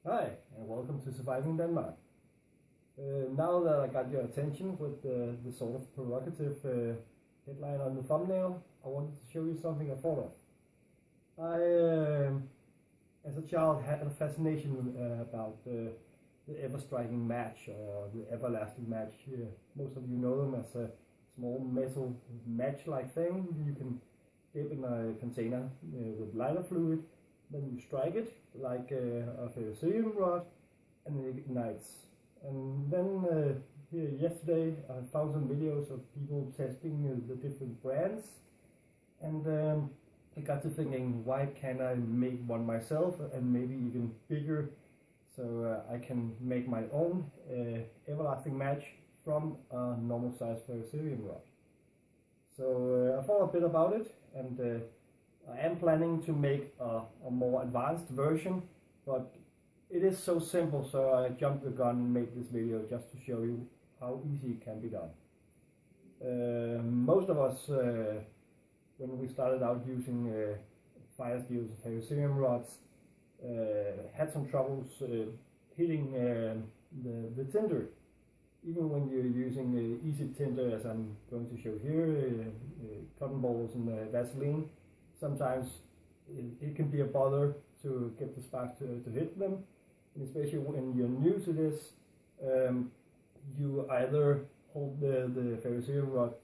Hi, and welcome to Surviving Denmark. Now that I got your attention with the sort of provocative headline on the thumbnail, I wanted to show you something I thought of. As a child, had a fascination about the ever-striking match, or the everlasting match. Most of you know them as a small metal match-like thing you can dip in a container with lighter fluid. Then you strike it like a ferrocerium rod, and it ignites. And then here yesterday I found some videos of people testing the different brands, and I got to thinking, why can't I make one myself, and maybe even bigger, so I can make my own everlasting match from a normal size ferrocerium rod. So I thought a bit about it, and I am planning to make a more advanced version, but it is so simple, so I jumped the gun and made this video just to show you how easy it can be done. Most of us, when we started out using firesteel ferrocerium rods, had some troubles hitting the tinder. Even when you're using easy tinder, as I'm going to show here, cotton balls and Vaseline, sometimes it can be a bother to get the spark to hit them, and especially when you're new to this, you either hold the ferrocerium rod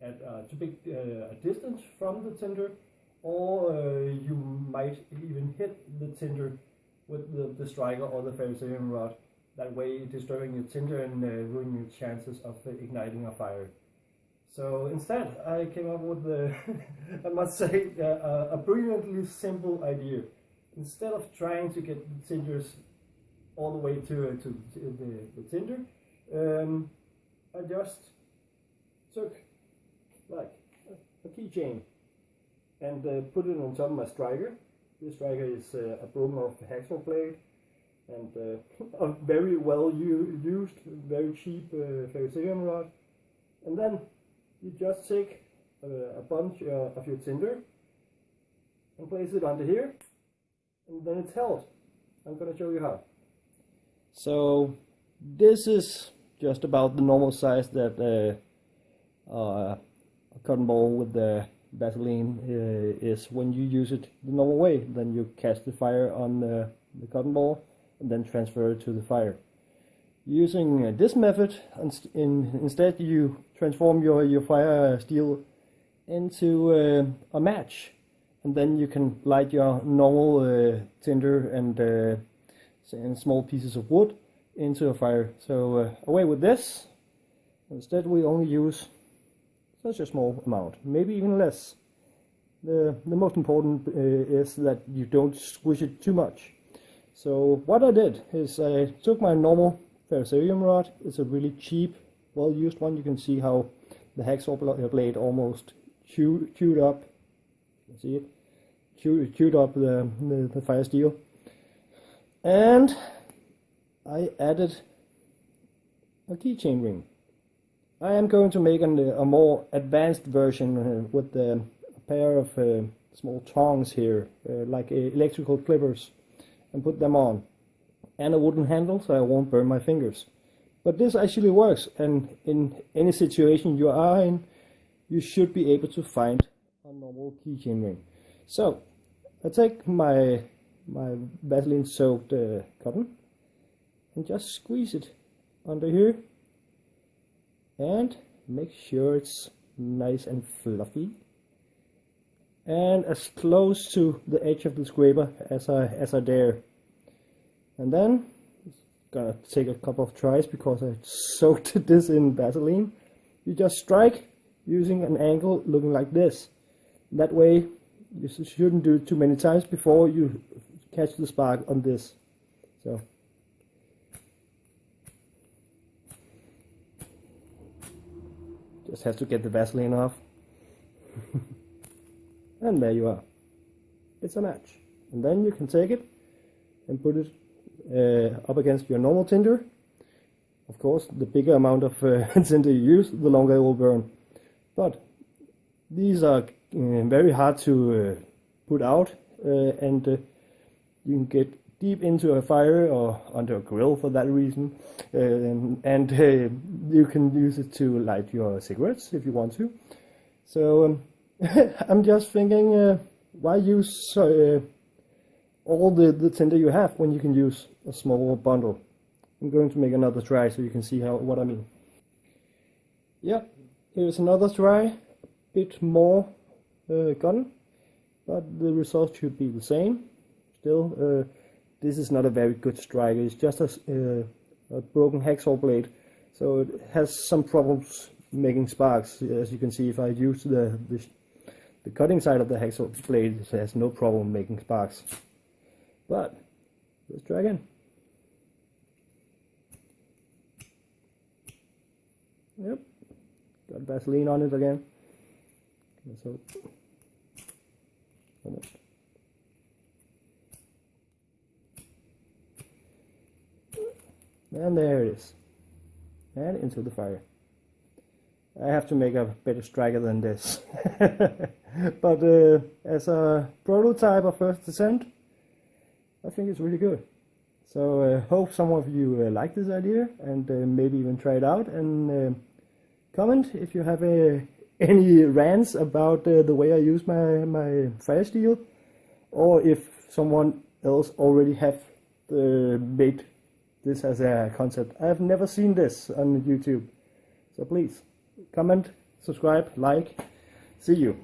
at too big a distance from the tinder, or you might even hit the tinder with the striker or the ferrocerium rod, that way disturbing your tinder and ruining your chances of igniting a fire. So instead, I came up with I must say, a brilliantly simple idea. Instead of trying to get the tinders all the way to the tinder, I just took like a keychain and put it on top of my striker. This striker is a broken off hacksaw blade and a very well used, very cheap ferrocerium rod. And then you just take a bunch of your tinder and place it under here, and then it's held. I'm going to show you how. So this is just about the normal size that a cotton ball with the Vaseline is when you use it the normal way. Then you catch the fire on the cotton ball and then transfer it to the fire. Using this method, instead you transform your fire steel into a match, and then you can light your normal tinder and small pieces of wood into a fire. So away with this. Instead we only use such a small amount, maybe even less. The most important is that you don't squish it too much. So what I did is I took my normal ferrocerium rod. It's a really cheap, well-used one. You can see how the hacksaw blade almost chewed up. You can see it, chewed up the fire steel. And I added a keychain ring. I am going to make a more advanced version with a pair of small tongs here, like electrical clippers, and put them on, and a wooden handle so I won't burn my fingers. But this actually works, and in any situation you are in, you should be able to find a normal keychain ring. So I take my Vaseline soaked cotton and just squeeze it under here and make sure it's nice and fluffy and as close to the edge of the scraper as I dare. And then it's gonna take a couple of tries because I soaked this in Vaseline. You just strike using an angle looking like this. That way you shouldn't do it too many times before you catch the spark on this. So just have to get the Vaseline off. And there you are. It's a match. And then you can take it and put it up against your normal tinder. Of course, the bigger amount of tinder you use, the longer it will burn. But these are very hard to put out, and you can get deep into a fire or under a grill for that reason, and you can use it to light your cigarettes if you want to. So I'm just thinking, why use all the tinder you have when you can use a small bundle? I'm going to make another try so you can see what I mean. Yeah, here's another try, a bit more gun, but the result should be the same. Still, this is not a very good strike. It's just a broken hacksaw blade, so it has some problems making sparks. As you can see, if I use the cutting side of the hacksaw blade, it has no problem making sparks. But let's try again. Yep, got Vaseline on it again. Let's hope. Almost. And there it is. And into the fire. I have to make a better striker than this. But as a prototype of first descent, I think it's really good. So hope some of you like this idea and maybe even try it out, and comment if you have any rants about the way I use my firesteel, or if someone else already have made this as a concept. I have never seen this on YouTube, so please comment, subscribe, like. See you.